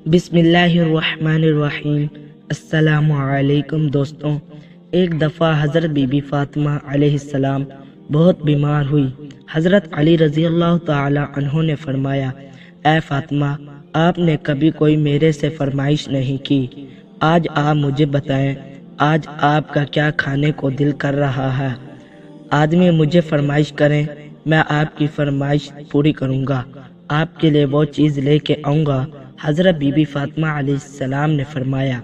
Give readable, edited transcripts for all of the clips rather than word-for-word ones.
بسم اللہ الرحمن الرحیم۔ السلام علیکم دوستوں۔ ایک دفعہ حضرت بی بی فاطمہ علیہ السلام بہت بیمار ہوئی۔ حضرت علی رضی اللہ تعالی عنہ نے فرمایا، اے فاطمہ، آپ نے کبھی کوئی میرے سے فرمائش نہیں کی، آج آپ مجھے بتائیں، آج آپ کا کیا کھانے کو دل کر رہا ہے؟ آدمی مجھے فرمائش کریں، میں آپ کی فرمائش پوری کروں گا، آپ کے لیے وہ چیز لے کے آؤں گا۔ حضرت بی بی فاطمہ علیہ السلام نے فرمایا،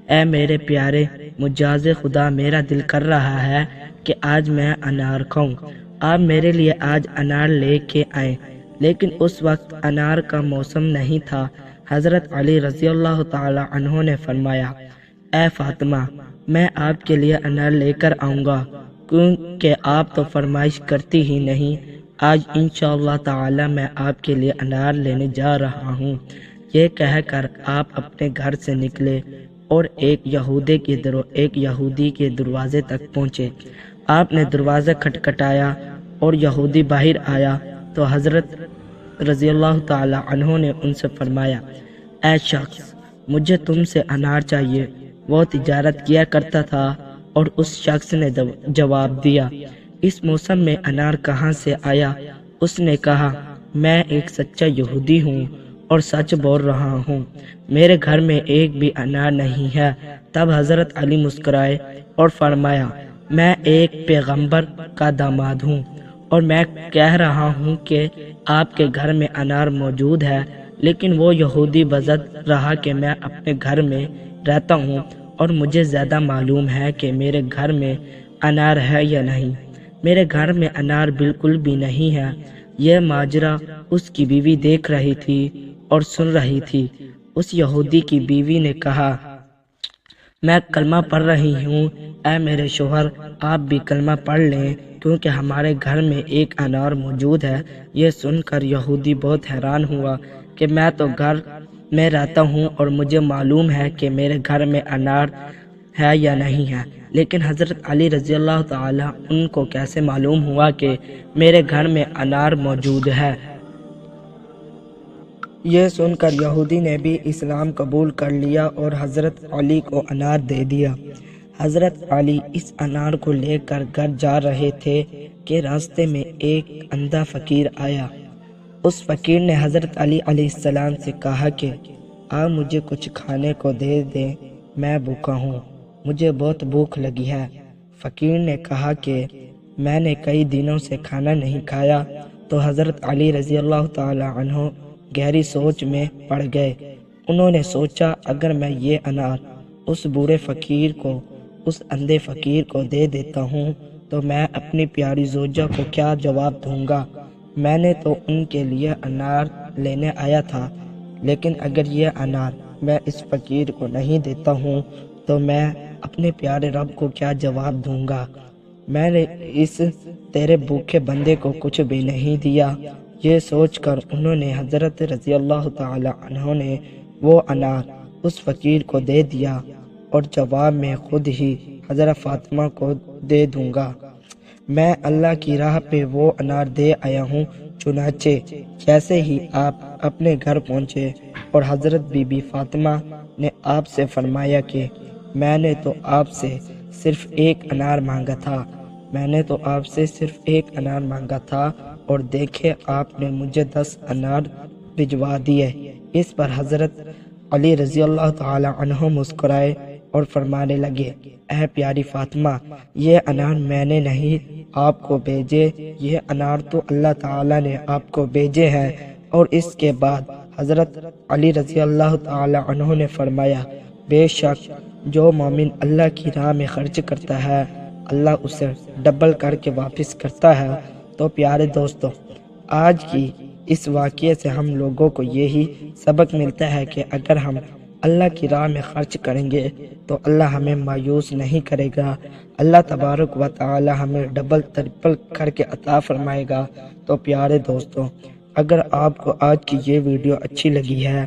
اے میرے پیارے مجاز خدا، میرا دل کر رہا ہے کہ آج میں انار کھاؤں، آپ میرے لیے آج انار لے کے آئیں۔ لیکن اس وقت انار کا موسم نہیں تھا۔ حضرت علی رضی اللہ تعالی عنہ نے فرمایا، اے فاطمہ، میں آپ کے لیے انار لے کر آؤں گا، کیونکہ آپ تو فرمائش کرتی ہی نہیں۔ آج انشاءاللہ تعالی میں آپ کے لیے انار لینے جا رہا ہوں۔ یہ کہہ کر آپ اپنے گھر سے نکلے اور ایک یہودی کے دروازے تک پہنچے۔ آپ نے دروازہ کھٹکھٹایا اور یہودی باہر آیا تو حضرت رضی اللہ تعالی عنہ نے ان سے فرمایا، اے شخص، مجھے تم سے انار چاہیے۔ وہ تجارت کیا کرتا تھا اور اس شخص نے جواب دیا، اس موسم میں انار کہاں سے آیا؟ اس نے کہا، میں ایک سچا یہودی ہوں اور سچ بول رہا ہوں، میرے گھر میں ایک بھی انار نہیں ہے۔ تب حضرت علی مسکرائے اور فرمایا، میں ایک پیغمبر کا داماد ہوں اور میں کہہ رہا ہوں کہ آپ کے گھر میں انار موجود ہے، لیکن وہ یہودی بزد رہا کہ میں اپنے گھر میں رہتا ہوں اور مجھے زیادہ معلوم ہے کہ میرے گھر میں انار ہے یا نہیں۔ میرے گھر میں انار بالکل بھی نہیں ہے۔ یہ ماجرا اس کی بیوی دیکھ رہی تھی اور سن رہی تھی۔ اس یہودی کی بیوی نے کہا، میں کلمہ پڑھ رہی ہوں، اے میرے شوہر، آپ بھی کلمہ پڑھ لیں، کیونکہ ہمارے گھر میں ایک انار موجود ہے۔ یہ سن کر یہودی بہت حیران ہوا کہ میں تو گھر میں رہتا ہوں اور مجھے معلوم ہے کہ میرے گھر میں انار ہے یا نہیں ہے، لیکن حضرت علی رضی اللہ تعالی ان کو کیسے معلوم ہوا کہ میرے گھر میں انار موجود ہے؟ یہ سن کر یہودی نے بھی اسلام قبول کر لیا اور حضرت علی کو انار دے دیا۔ حضرت علی اس انار کو لے کر گھر جا رہے تھے کہ راستے میں ایک اندھا فقیر آیا۔ اس فقیر نے حضرت علی علیہ السلام سے کہا کہ آپ مجھے کچھ کھانے کو دے دیں، میں بھوکا ہوں، مجھے بہت بھوک لگی ہے۔ فقیر نے کہا کہ میں نے کئی دنوں سے کھانا نہیں کھایا۔ تو حضرت علی رضی اللہ تعالی عنہ گہری سوچ میں پڑ گئے۔ انہوں نے سوچا، اگر میں یہ انار اس بوڑھے فقیر کو، اس اندھے فقیر کو دے دیتا ہوں تو میں اپنی پیاری زوجہ کو کیا جواب دوں گا؟ میں نے تو ان کے لیے انار لینے آیا تھا، لیکن اگر یہ انار میں اس فقیر کو نہیں دیتا ہوں تو میں اپنے پیارے رب کو کیا جواب دوں گا؟ میں نے اس تیرے بھوکے بندے کو کچھ بھی نہیں دیا۔ یہ سوچ کر انہوں نے حضرت رضی اللہ تعالی عنہ نے وہ انار اس فقیر کو دے دیا اور جواب میں خود ہی حضرت فاطمہ کو دے دوں گا۔ میں اللہ کی راہ پہ وہ انار دے آیا ہوں۔ چنانچہ جیسے ہی آپ اپنے گھر پہنچے اور حضرت بی بی فاطمہ نے آپ سے فرمایا کہ میں نے تو آپ سے صرف ایک انار مانگا تھا، میں نے تو آپ سے صرف ایک انار مانگا تھا اور دیکھے آپ نے مجھے 10 انار بھجوا دیے۔ اس پر حضرت علی رضی اللہ تعالی عنہ مسکرائے اور فرمانے لگے، اے پیاری فاطمہ، یہ انار میں نے نہیں آپ کو بھیجے، یہ انار تو اللہ تعالی نے آپ کو بھیجے ہیں۔ اور اس کے بعد حضرت علی رضی اللہ تعالی عنہ نے فرمایا، بے شک جو مومن اللہ کی راہ میں خرچ کرتا ہے، اللہ اسے ڈبل کر کے واپس کرتا ہے۔ تو پیارے دوستو، آج کی اس واقعے سے ہم لوگوں کو یہی سبق ملتا ہے کہ اگر ہم اللہ کی راہ میں خرچ کریں گے تو اللہ ہمیں مایوس نہیں کرے گا، اللہ تبارک و تعالی ہمیں ڈبل ٹرپل کر کے عطا فرمائے گا۔ تو پیارے دوستو، اگر آپ کو آج کی یہ ویڈیو اچھی لگی ہے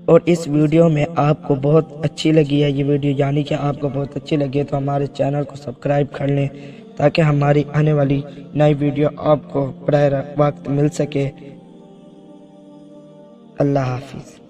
اور اس ویڈیو میں آپ کو بہت اچھی لگی ہے یہ ویڈیو، یعنی کہ آپ کو بہت اچھی لگی ہے، تو ہمارے چینل کو سبسکرائب کر لیں تاکہ ہماری آنے والی نئی ویڈیو آپ کو براہ وقت مل سکے۔ اللہ حافظ۔